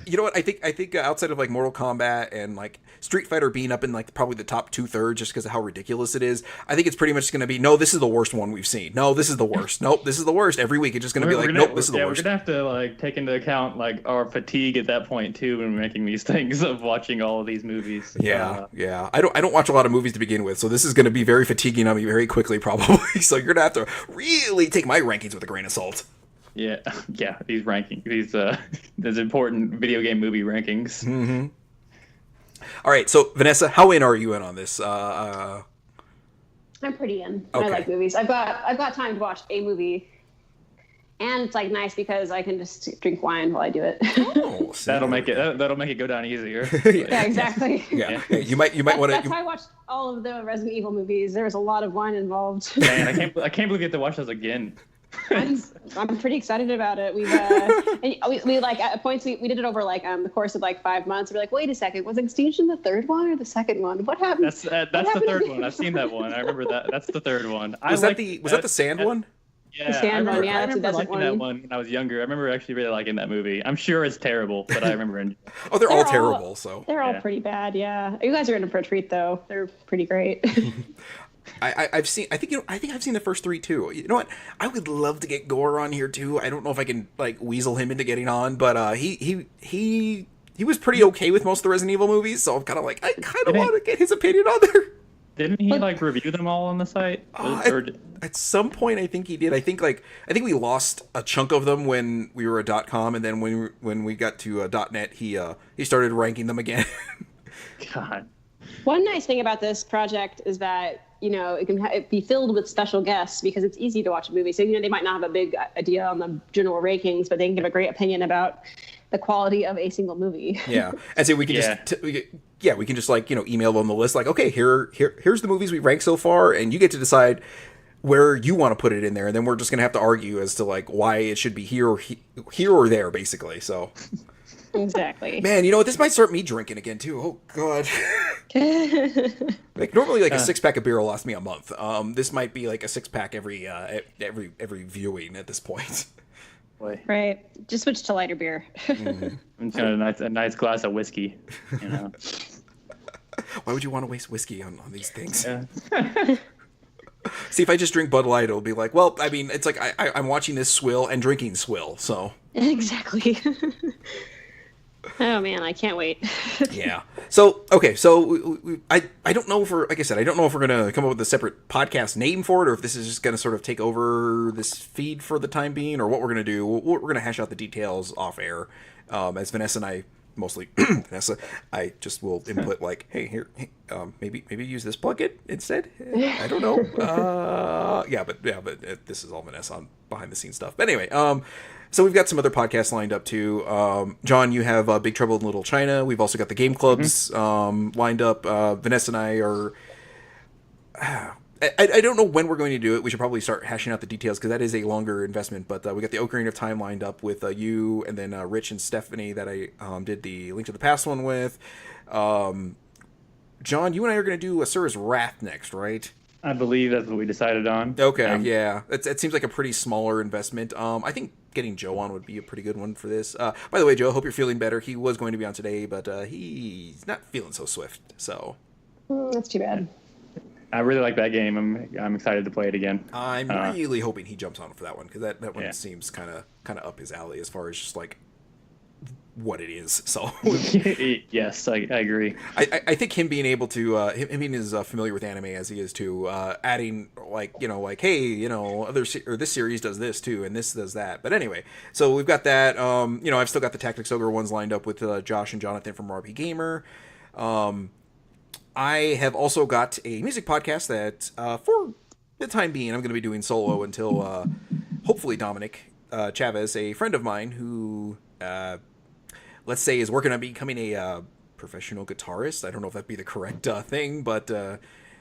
you know what? I think outside of like Mortal Kombat and like Street Fighter being up in like probably the top 2/3 just because of how ridiculous it is, I think it's pretty much going to be no, this is the worst one we've seen. No, this is the worst. Nope, this is the worst. Every week it's just going to be like nope, this is the worst. We're going to have to like take into account like our fatigue at that point too when making these things of watching all of these movies. Yeah. I don't watch a lot of movies to begin with, so this is going to be very fatiguing on me very quickly probably. So you're going to have to really take my rankings with a grain of salt. Yeah, these rankings, these important video game movie rankings. Mm-hmm. All right, so Vanessa, how in are you in on this? I'm pretty in. Okay. I like movies. I've got time to watch a movie. And it's like nice because I can just drink wine while I do it. Oh, that'll make it go down easier. Yeah, exactly. Yeah. You might want to. That's why I watched all of the Resident Evil movies. There was a lot of wine involved. Man, I can't believe you have to watch those again. I'm pretty excited about it. We like at points we did it over like the course of like 5 months. We're like, wait a second, was Extinction the third one or the second one? What happened? That's the third one. I've seen that one. I remember that. That's the third one. Was that the sand one? Yeah, I remember liking that one when I was younger. I remember actually really liking that movie. I'm sure it's terrible, but I remember enjoying it. Oh, they're all terrible. So they're all pretty bad. Yeah, you guys are in for a treat though. They're pretty great. I've seen. I think I've seen the first 3 too. You know what? I would love to get Gore on here too. I don't know if I can like weasel him into getting on, but he was pretty okay with most of the Resident Evil movies. So I'm kind of like I kind of want to get his opinion on there. Didn't he like review them all on the site? At some point, I think he did. I think we lost a chunk of them when we were at .com, and then when we got to .net, he started ranking them again. God. One nice thing about this project is that it can be filled with special guests because it's easy to watch a movie. So they might not have a big idea on the general rankings, but they can give a great opinion about the quality of a single movie. Yeah, and so we can we can just like email them the list like, okay, here's the movies we ranked so far, and you get to decide where you want to put it in there, and then we're just gonna have to argue as to like why it should be here or there, basically. So exactly. Man, this might start me drinking again too. Oh God. Like normally, like a 6-pack of beer will last me a month. This might be like a 6-pack every viewing at this point. Boy. Right. Just switch to lighter beer. Mm-hmm. A nice glass of whiskey. Why would you want to waste whiskey on these things? Yeah. See, if I just drink Bud Light, it'll be like, well, I mean, it's like I'm watching this swill and drinking swill, so. Exactly. Oh man, I can't wait. Yeah. So okay, so I don't know if like I said, I don't know if we're gonna come up with a separate podcast name for it, or if this is just gonna sort of take over this feed for the time being, or what we're gonna do. We're gonna hash out the details off air, as Vanessa and I. Mostly Vanessa, I just will input like, hey, maybe use this plugin instead. I don't know. But this is all Vanessa on behind the scenes stuff. But anyway, so we've got some other podcasts lined up too. John, you have Big Trouble in Little China. We've also got the game clubs lined up. Vanessa and I are. I don't know when we're going to do it. We should probably start hashing out the details because that is a longer investment. But we got the Ocarina of Time lined up with you and then Rich and Stephanie that I did the Link to the Past one with. John, you and I are going to do Asura's Wrath next, right? I believe that's what we decided on. Okay, yeah. It seems like a pretty smaller investment. I think getting Joe on would be a pretty good one for this. By the way, Joe, hope you're feeling better. He was going to be on today, but he's not feeling so swift. So that's too bad. I really like that game. I'm excited to play it again. I'm really hoping he jumps on for that one because that one seems kind of up his alley as far as just like what it is. So yes, I agree. I think him being able to him being as familiar with anime as he is too, adding like hey this series does this too and this does that. But anyway, so we've got that. I've still got the Tactics Ogre ones lined up with Josh and Jonathan from RP Gamer. I have also got a music podcast that, for the time being, I'm going to be doing solo until, hopefully, Dominic Chavez, a friend of mine who, let's say, is working on becoming a professional guitarist. I don't know if that'd be the correct thing, but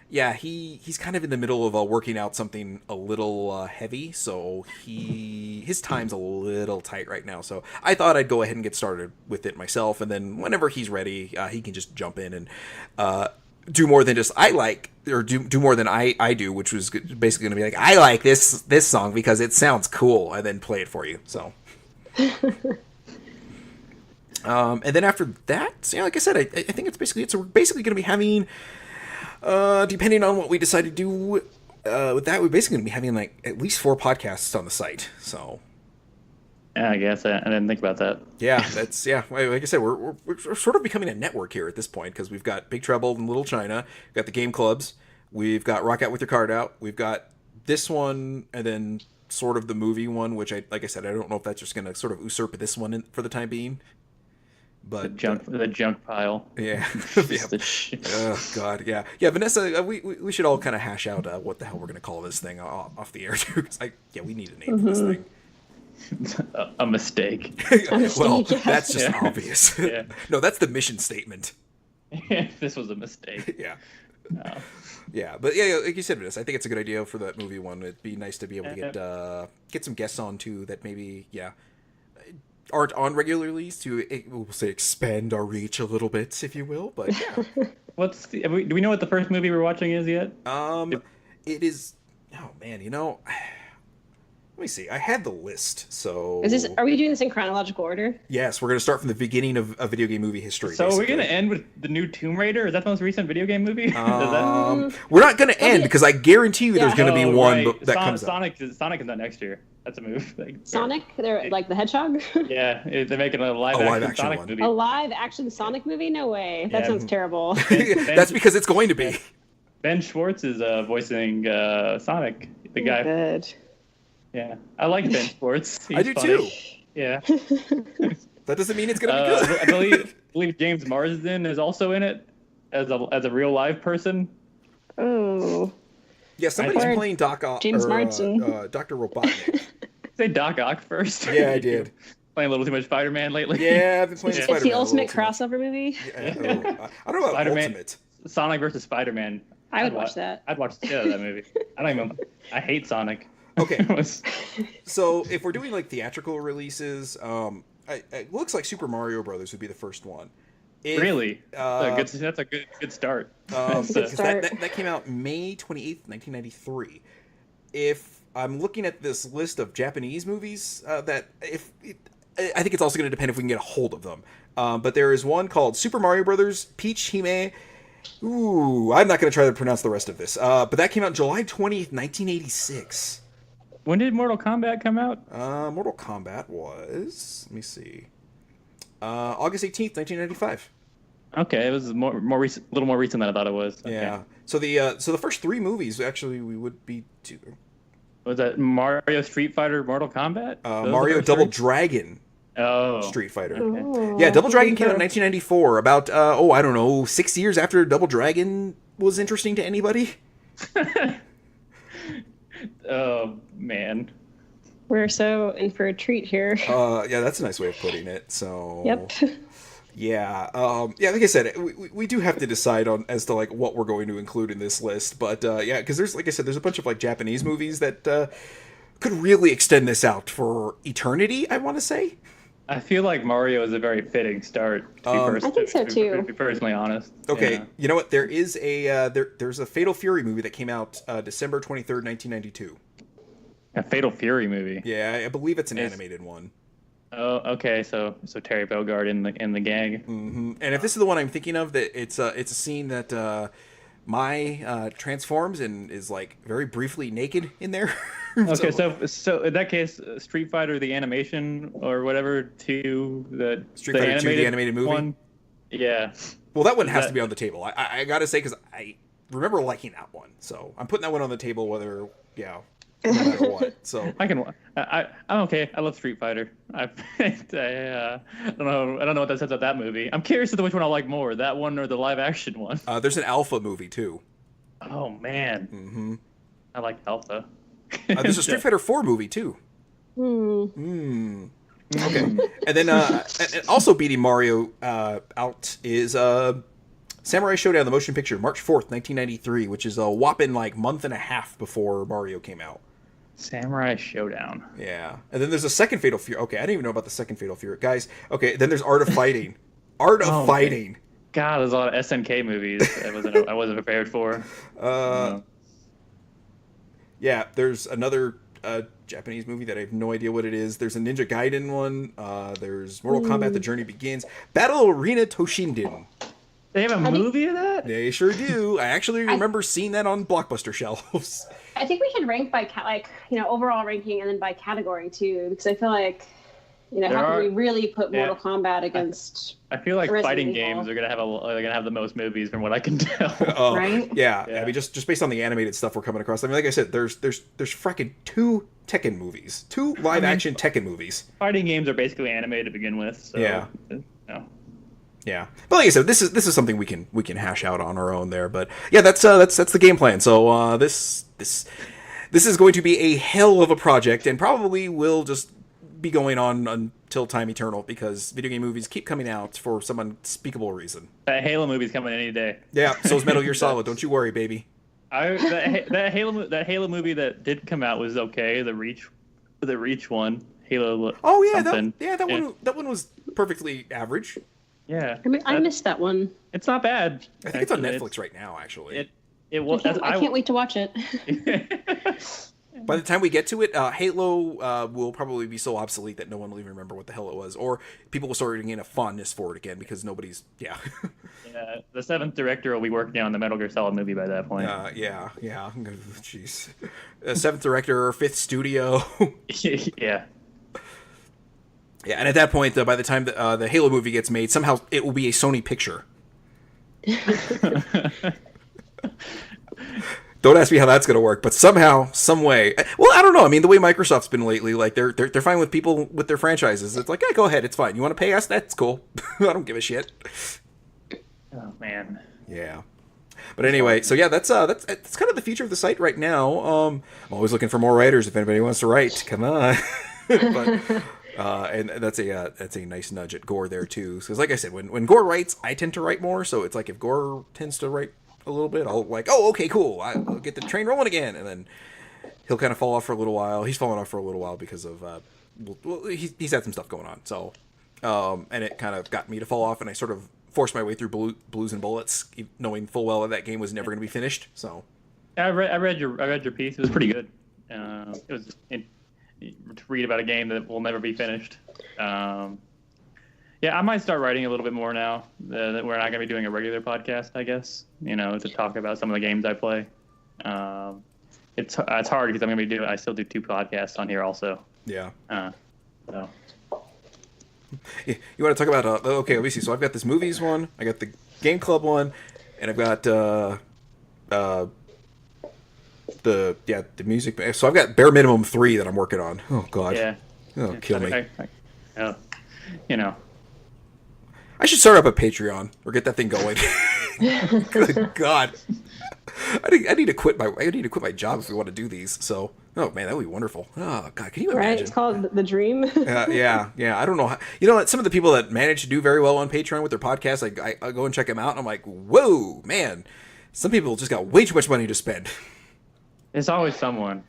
yeah, he's kind of in the middle of working out something a little heavy, so his time's a little tight right now. So I thought I'd go ahead and get started with it myself, and then whenever he's ready, he can just jump in and do more than just do more than I do, which was basically going to be like, I like this song because it sounds cool, and then play it for you. So. And then after that, so, yeah, like I said, I think we're basically going to be having, depending on what we decide to do with that, we're basically going to be having like at least 4 podcasts on the site. So, yeah, I guess I didn't think about that. Yeah, like I said, we're sort of becoming a network here at this point because we've got Big Trouble in Little China, we've got the game clubs, we've got Rock Out with Your Card Out, we've got this one, and then sort of the movie one, which like I said, I don't know if that's just going to sort of usurp this one for the time being. But the junk pile. Yeah. Oh God, yeah. Vanessa, we should all kind of hash out what the hell we're gonna call this thing off the air too. Because we need a name for this thing. A mistake. Well, that's just obvious. Yeah. No, that's the mission statement. This was a mistake. Yeah. No. Yeah, but yeah, like you said, Vanessa, I think it's a good idea for that movie one. It'd be nice to be able to get some guests on too that maybe aren't on regularly to, we'll say, expand our reach a little bit, if you will. But yeah. Do we know what the first movie we're watching is yet? It is. Oh man, let me see. I had the list. So are we doing this in chronological order? Yes, we're going to start from the beginning of a video game movie history. So we're going to end with the new Tomb Raider? Is that the most recent video game movie? We're not going to end because I guarantee you there's going to be one that comes Sonic is not next year. That's a move. Sonic? They're like the Hedgehog? Yeah, they're making a live action Sonic one. movie. A live action Sonic movie? No way. That sounds terrible. That's because it's going to be. Ben Schwartz is voicing Sonic, the guy. Good. Yeah, I like Ben Schwartz. I do too. Yeah. That doesn't mean it's going to be good. I believe James Marsden is also in it as a real live person. Oh. Yeah, somebody's playing James Marsden. Dr. Robotnik. Say Doc Ock first. Yeah, I did. Playing a little too much Spider-Man lately. Yeah, I've been playing Spider-Man. It's the ultimate crossover movie. Yeah, I don't know about ultimate. Sonic versus Spider-Man. I would watch that. I'd watch the shit out of that movie. I hate Sonic. Okay. So if we're doing like theatrical releases, it looks like Super Mario Brothers would be the first one. Really? That's a good start. That came out May 28th, 1993. If I'm looking at this list of Japanese movies, I think it's also going to depend if we can get a hold of them. But there is one called Super Mario Brothers Peach Hime. Ooh, I'm not going to try to pronounce the rest of this. But that came out July 20th, 1986. When did Mortal Kombat come out? Mortal Kombat was, let me see, August 18th, 1995. Okay, it was a little more recent than I thought it was. Okay. Yeah. So the first 3 movies actually we would be to. Was that Mario, Street Fighter, Mortal Kombat? Mario Double Dragon. Oh. Street Fighter. Okay. Yeah, Double Dragon came out in 1994. About I don't know, 6 years after Double Dragon was interesting to anybody. Oh man. We're so in for a treat here. Yeah, that's a nice way of putting it. So. Yep. Yeah, like I said, we do have to decide on as to like what we're going to include in this list, but yeah, because there's, like I said, there's a bunch of like Japanese movies that could really extend this out for eternity, I want to say. I feel like Mario is a very fitting start. I think so too. To be personally honest. Okay, yeah. You know what? There is there's a Fatal Fury movie that came out December 23rd, 1992. A Fatal Fury movie. Yeah, I believe it's an animated one. Oh, okay. So Terry Bogard in the gang. Mm-hmm. And if this is the one I'm thinking of, that it's a scene that Mai transforms and is like very briefly naked in there. Okay, so in that case, Street Fighter the animation or whatever 2, the Street Fighter 2, the animated movie. One, yeah. Well, that one has to be on the table. I gotta say, because I remember liking that one, so I'm putting that one on the table. Whether no matter what. So I'm okay. I love Street Fighter. I don't know what that says about that movie. I'm curious as to which one I like more, that one or the live action one. There's an Alpha movie too. Oh man. Mm-hmm. I like Alpha. There's a Street Fighter 4 movie too. Okay. And then and also beating Mario out is Samurai Showdown, the motion picture, March 4th, 1993, which is a whopping like month and a half before Mario came out. Samurai Showdown. Yeah. And then there's a second Fatal Fury. Okay, I didn't even know about the second Fatal Fury. Guys, okay, then there's Art of Fighting. Art of Fighting. God, there's a lot of SNK movies I wasn't prepared for. Yeah, there's another Japanese movie that I have no idea what it is. There's a Ninja Gaiden one. There's Mortal Kombat: The Journey Begins. Battle Arena Toshinden. They have a movie of that? They sure do. I actually remember seeing that on Blockbuster shelves. I think we should rank by overall ranking and then by category too, because I feel like how can we really put Mortal Kombat against? I feel like Resident fighting Evil? games are gonna have the most movies from what I can tell. Right? Yeah. I mean, just based on the animated stuff we're coming across. I mean, like I said, there's frickin' 2 Tekken movies, 2 live action Tekken movies. Fighting games are basically animated to begin with. So, Yeah. No. Yeah, but like I said, this is something we can hash out on our own there. But yeah, that's the game plan. So this is going to be a hell of a project, and probably will just be going on until time eternal, because video game movies keep coming out for some unspeakable reason. That Halo movie's coming any day. Yeah, so is Metal Gear Solid. Don't you worry, baby. That Halo movie that did come out was okay. The Reach one, Halo. Oh yeah, something. that one was perfectly average. Yeah, I mean, I missed that one. It's not bad. I think it's on Netflix right now, actually. It was. I can't wait to watch it. By the time we get to it, Halo will probably be so obsolete that no one will even remember what the hell it was, or people will start getting a fondness for it again because nobody's. Yeah. Yeah, the 7th director will be working on the Metal Gear Solid movie by that point. Yeah. Jeez. 7th director, 5th studio. Yeah. Yeah, and at that point, by the time the Halo movie gets made, somehow it will be a Sony picture. Don't ask me how that's going to work, but somehow, some way. Well, I don't know. I mean, the way Microsoft's been lately, like they're fine with people with their franchises. It's like, yeah, go ahead, it's fine. You want to pay us? That's cool. I don't give a shit. Oh man. Yeah. But anyway, so yeah, that's kind of the future of the site right now. I'm always looking for more writers. If anybody wants to write, come on. But. And that's a nice nudge at Gore there too, because like I said, when Gore writes, I tend to write more. So it's like if Gore tends to write a little bit, I'll like, oh, okay, cool, I'll get the train rolling again, and then he'll kind of fall off for a little while. He's fallen off for a little while because of he's had some stuff going on. So and it kind of got me to fall off, and I sort of forced my way through Blues and Bullets, knowing full well that game was never going to be finished. So I read your piece. It was pretty good. It was to read about a game that will never be finished. Yeah, I might start writing a little bit more now that we're not going to be doing a regular podcast, I guess, to talk about some of the games I play. It's hard because I still do 2 podcasts on here also. Yeah. So. You want to talk about, okay, let me see. So I've got this movies one, I got the Game Club one, and I've got, the music. So I've got bare minimum 3 that I'm working on. Oh God. Yeah. Oh, kill me. I should start up a Patreon or get that thing going. Good God. I need to quit my job if we want to do these. So, oh man, that would be wonderful. Oh God, can you imagine? Right, it's called The Dream. Yeah. I don't know how, some of the people that manage to do very well on Patreon with their podcasts, I go and check them out, and I'm like, whoa, man, some people just got way too much money to spend. It's always someone.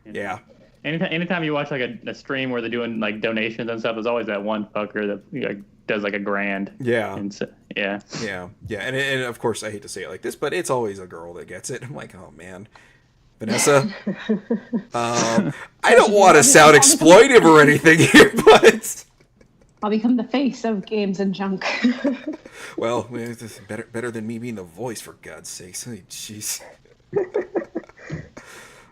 Yeah. Anytime you watch like a stream where they're doing like donations and stuff, there's always that one fucker that does like $1,000. Yeah. And so, yeah. And of course, I hate to say it like this, but it's always a girl that gets it. I'm like, oh man, Vanessa. I don't want to sound exploitive or anything here, but I'll become the face of games and junk. Well, it's better than me being the voice, for God's sakes. Jeez.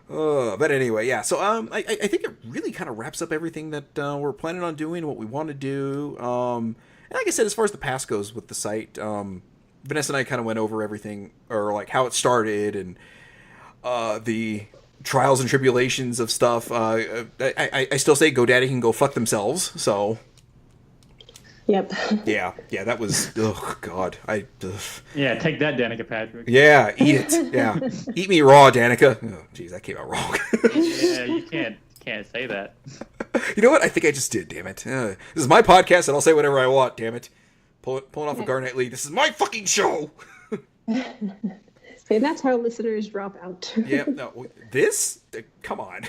But anyway, yeah. So I think it really kind of wraps up everything that we're planning on doing, what we want to do. And like I said, as far as the past goes with the site, Vanessa and I kind of went over everything, or like how it started and the trials and tribulations of stuff. I still say GoDaddy can go fuck themselves. So. Yep. Yeah, that was, oh God. Yeah, take that, Danica Patrick. Yeah, eat it. Yeah. Eat me raw, Danica. Oh, jeez, that came out wrong. Yeah, you can't can't say that. You know what? I think I just did. Damn it! This is my podcast, and I'll say whatever I want. Damn it! Pulling off a Garnett Lee. This is my fucking show. And that's how listeners drop out. Yeah. No. This. Come on.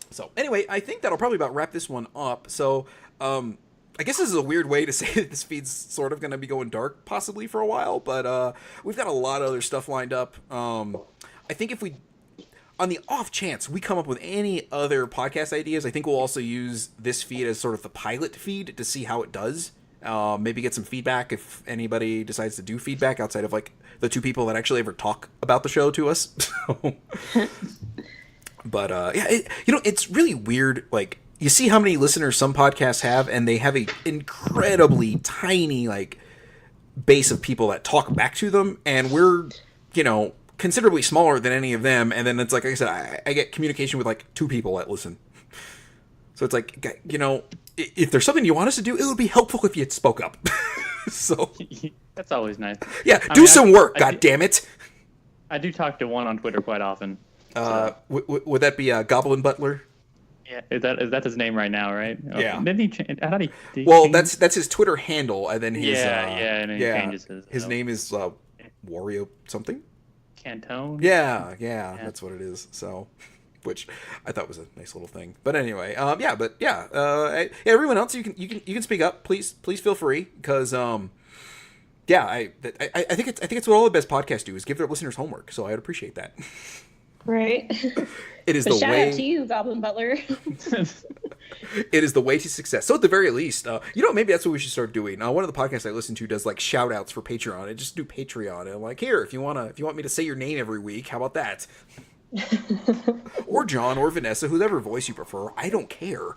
So anyway, I think that'll probably about wrap this one up. So, I guess this is a weird way to say that this feed's sort of going to be going dark possibly for a while, but we've got a lot of other stuff lined up. I think if we, on the off chance we come up with any other podcast ideas, I think we'll also use this feed as sort of the pilot feed to see how it does. Maybe get some feedback if anybody decides to do feedback outside of like the two people that actually ever talk about the show to us. But yeah, it's really weird. Like, you see how many listeners some podcasts have, and they have a incredibly tiny like base of people that talk back to them, and we're considerably smaller than any of them. And then it's like I said, I get communication with like two people that listen. So it's like, if there's something you want us to do, it would be helpful if you spoke up. So that's always nice. Yeah, do some work. God damn it! I do talk to one on Twitter quite often. So. Would that be Goblin Butler? Yeah, is that his name right now, right? Yeah. Didn't he change? Well, that's his Twitter handle, and then his and then he changes his name is Wario something. Cantone. Yeah, that's what it is. So, which I thought was a nice little thing. But anyway, everyone else, you can speak up. Please feel free, because I think it's what all the best podcasts do, is give their listeners homework. So I'd appreciate that. Right. It is but the shout way. Out to you, Goblin Butler. It is the way to success. So at the very least, maybe that's what we should start doing. One of the podcasts I listen to does like shout outs for Patreon. I just do Patreon, and I'm like, here, if you want me to say your name every week, how about that? Or John or Vanessa, whoever voice you prefer. I don't care.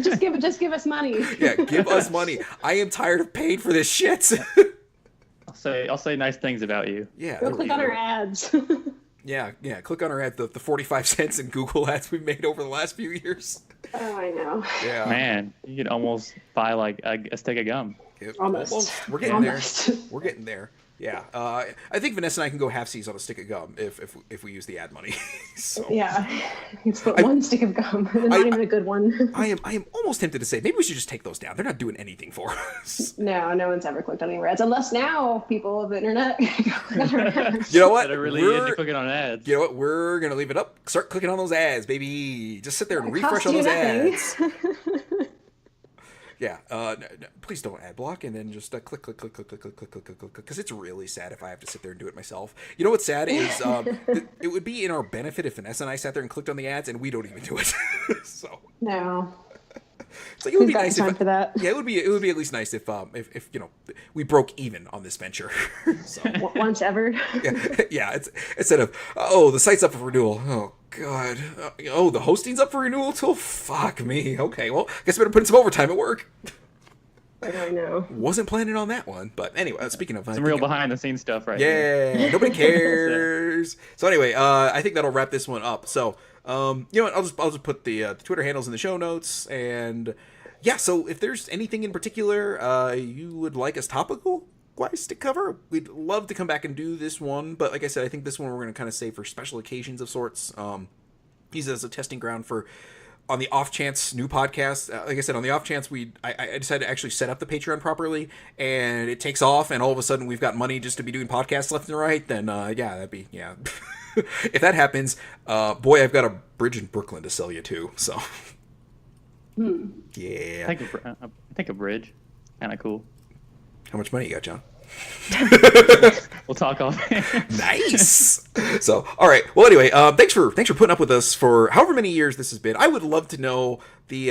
just give us money. Yeah, give us money. I am tired of paying for this shit. I'll say nice things about you. Yeah. Go click on our ads. Yeah. Click on our ad, the 45 cents in Google ads we've made over the last few years. Oh, I know. Yeah. Man, you could almost buy like a stick of gum. Almost. We're getting there. We're getting there. Yeah. I think Vanessa and I can go half-seas on a stick of gum if we use the ad money. So. Yeah. It's one stick of gum. Not even a good one. I am almost tempted to say maybe we should just take those down. They're not doing anything for us. No one's ever clicked on any ads, unless now people of the internet. You know what? They're really into clicking on ads. You know what? We're gonna leave it up. Start clicking on those ads, baby. Just sit there and refresh on those ads. Yeah, no, please don't ad block, and then just click, because it's really sad if I have to sit there and do it myself. You know what's sad is it would be in our benefit if Vanessa and I sat there and clicked on the ads, and we don't even do it. So no. So it would be nice time for that. Yeah, it would be at least nice if we broke even on this venture. So. Once ever. Yeah. It's instead of the site's up for renewal. Oh God. The hosting's up for renewal too. Fuck me. Okay, well, guess I better put in some overtime at work. I know. Wasn't planning on that one, but anyway. Speaking of some real behind the scenes stuff, right? Yeah, nobody cares. So anyway, I think that'll wrap this one up. So. I'll just put the Twitter handles in the show notes, and yeah. So if there's anything in particular you would like us topical wise to cover, we'd love to come back and do this one. But like I said, I think this one we're going to kind of save for special occasions of sorts. Use it as a testing ground for on the off chance new podcast. Like I said, on the off chance I decided to actually set up the Patreon properly, and it takes off, and all of a sudden we've got money just to be doing podcasts left and right. Then that'd be. If that happens, boy, I've got a bridge in Brooklyn to sell you too. So, yeah. I think a bridge, kind of cool. How much money you got, John? We'll talk off. Nice. So, all right. Well, anyway, thanks for putting up with us for however many years this has been. I would love to know the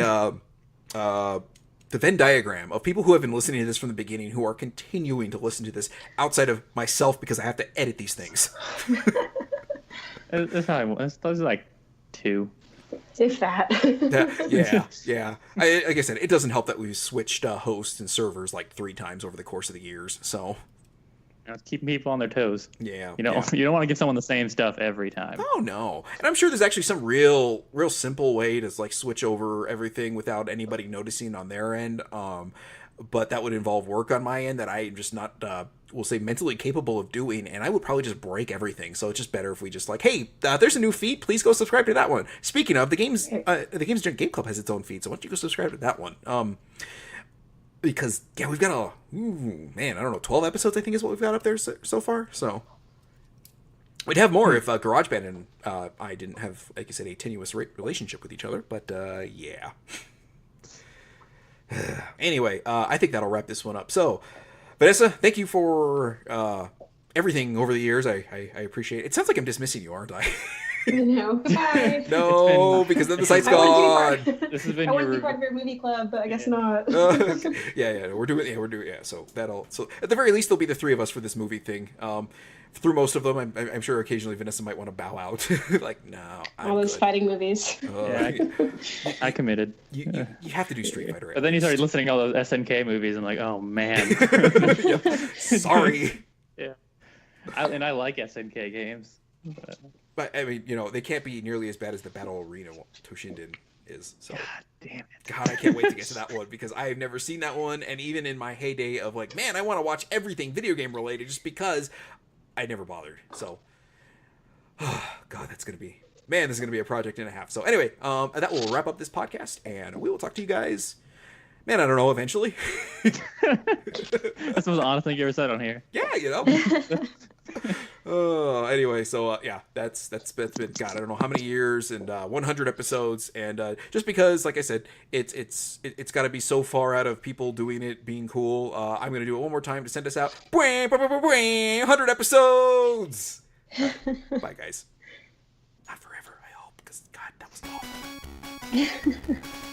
Venn diagram of people who have been listening to this from the beginning, who are continuing to listen to this outside of myself because I have to edit these things. Those are like 2. If that. Yeah. Like I said, it doesn't help that we've switched hosts and servers like 3 times over the course of the years. So it's keeping people on their toes. Yeah. You don't want to give someone the same stuff every time. Oh no. And I'm sure there's actually some real simple way to like switch over everything without anybody noticing on their end. but that would involve work on my end that I am just not, we'll say, mentally capable of doing, and I would probably just break everything. So it's just better if we just like, hey, there's a new feed, please go subscribe to that one. Speaking of, the Games Game Club has its own feed, so why don't you go subscribe to that one? Because yeah, we've got man, I don't know, 12 episodes I think is what we've got up there so far. So we'd have more if GarageBand and I didn't have, like I said, a tenuous relationship with each other. But yeah. Anyway, I think that'll wrap this one up. So, Vanessa, thank you for everything over the years. I appreciate it. It sounds like I'm dismissing you, aren't I? No, goodbye. No, because then the site's gone. This has been I want to be part of your movie club, but I guess not. We're doing. So at the very least, there'll be the three of us for this movie thing. Through most of them, I'm sure occasionally Vanessa might want to bow out. Like, no, all those fighting movies. I committed. You have to do Street Fighter. But then you started listening to all those SNK movies, and like, oh man. Sorry. Yeah. I like SNK games. But I mean, they can't be nearly as bad as the Battle Arena Toshinden is. So. God damn it. God, I can't wait to get to that one because I have never seen that one. And even in my heyday of like, man, I want to watch everything video game related just because I never bothered. So, God, this is going to be a project and a half. So anyway, that will wrap up this podcast and we will talk to you guys. Man, I don't know, eventually. That's the most honest thing you ever said on here. Yeah, anyway, so yeah, that's been, God, I don't know how many years and 100 episodes, and just because, like I said, it's got to be so far out of people doing it being cool. I'm gonna do it one more time to send us out. 100 episodes. Bye, guys. Not forever, I hope, because God, that was awful.